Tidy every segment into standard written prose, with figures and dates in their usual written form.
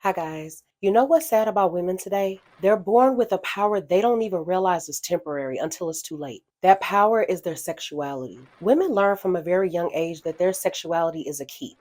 Hi, guys. You know what's sad about women today? They're born with a power they don't even realize is temporary until it's too late. That power is their sexuality. Women learn from a very young age that their sexuality is a key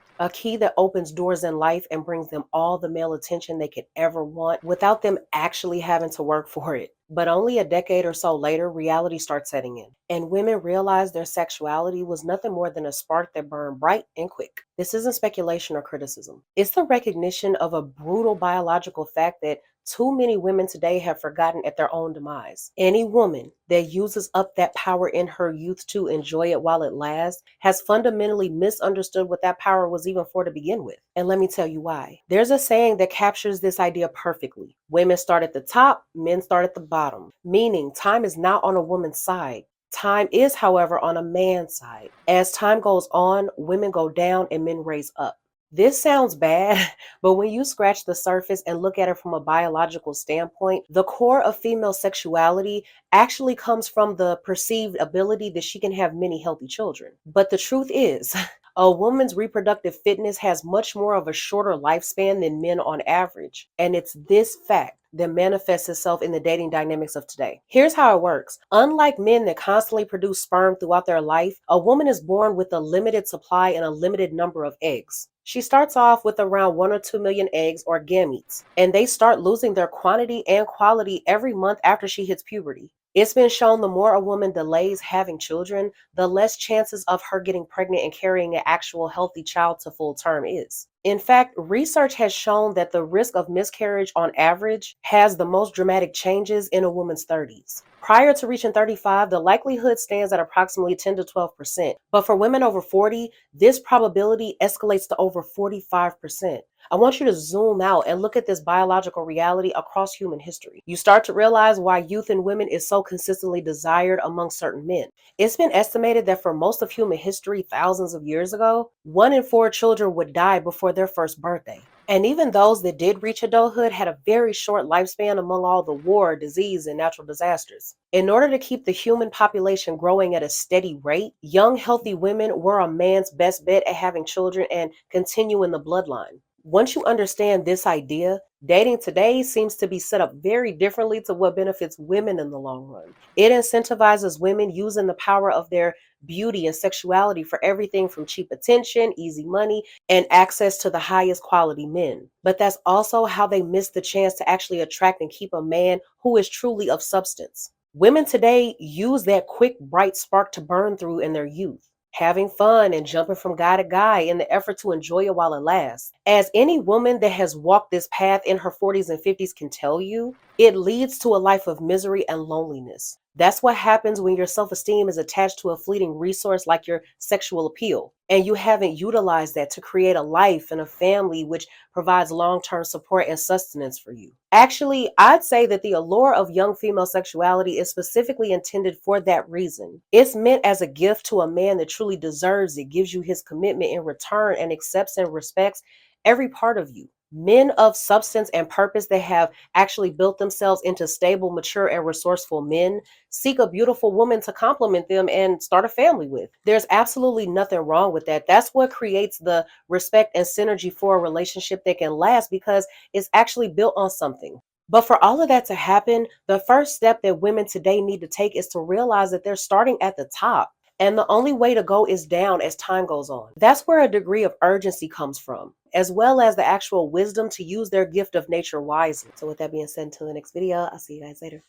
that opens doors in life and brings them all the male attention they could ever want without them actually having to work for it. But only a decade or so later, reality starts setting in, and women realize their sexuality was nothing more than a spark that burned bright and quick. This isn't speculation or criticism. It's the recognition of a brutal biological fact that too many women today have forgotten at their own demise. Any woman that uses up that power in her youth to enjoy it while it lasts has fundamentally misunderstood what that power was even for to begin with. And let me tell you why. There's a saying that captures this idea perfectly. Women start at the top, men start at the bottom, meaning time is not on a woman's side. Time is, however, on a man's side. As time goes on, women go down and men raise up. This sounds bad, but when you scratch the surface and look at it from a biological standpoint, the core of female sexuality actually comes from the perceived ability that she can have many healthy children. But the truth is, a woman's reproductive fitness has much more of a shorter lifespan than men on average. And it's this fact that manifests itself in the dating dynamics of today. Here's how it works. Unlike men that constantly produce sperm throughout their life, a woman is born with a limited supply and a limited number of eggs. She starts off with around 1 or 2 million eggs or gametes, and they start losing their quantity and quality every month after she hits puberty. It's been shown the more a woman delays having children, the less chances of her getting pregnant and carrying an actual healthy child to full term is. In fact, research has shown that the risk of miscarriage on average has the most dramatic changes in a woman's 30s. Prior to reaching 35, the likelihood stands at approximately 10 to 12%. But for women over 40, this probability escalates to over 45%. I want you to zoom out and look at this biological reality across human history. You start to realize why youth in women is so consistently desired among certain men. It's been estimated that for most of human history, thousands of years ago, 1 in 4 children would die before their first birthday. And even those that did reach adulthood had a very short lifespan among all the war, disease, and natural disasters. In order to keep the human population growing at a steady rate, young, healthy women were a man's best bet at having children and continuing the bloodline. Once you understand this idea, dating today seems to be set up very differently to what benefits women in the long run. It incentivizes women using the power of their beauty and sexuality for everything from cheap attention, easy money, and access to the highest quality men. But that's also how they miss the chance to actually attract and keep a man who is truly of substance. Women today use that quick, bright spark to burn through in their youth, having fun and jumping from guy to guy in the effort to enjoy it while it lasts. As any woman that has walked this path in her 40s and 50s can tell you, it leads to a life of misery and loneliness. That's what happens when your self-esteem is attached to a fleeting resource like your sexual appeal, and you haven't utilized that to create a life and a family which provides long-term support and sustenance for you. Actually, I'd say that the allure of young female sexuality is specifically intended for that reason. It's meant as a gift to a man that truly deserves it, gives you his commitment in return, and accepts and respects every part of you. Men of substance and purpose that have actually built themselves into stable, mature, and resourceful men seek a beautiful woman to complement them and start a family with. There's absolutely nothing wrong with that. That's what creates the respect and synergy for a relationship that can last because it's actually built on something. But for all of that to happen, the first step that women today need to take is to realize that they're starting at the top. And the only way to go is down as time goes on. That's where a degree of urgency comes from, as well as the actual wisdom to use their gift of nature wisely. So with that being said, until the next video, I'll see you guys later.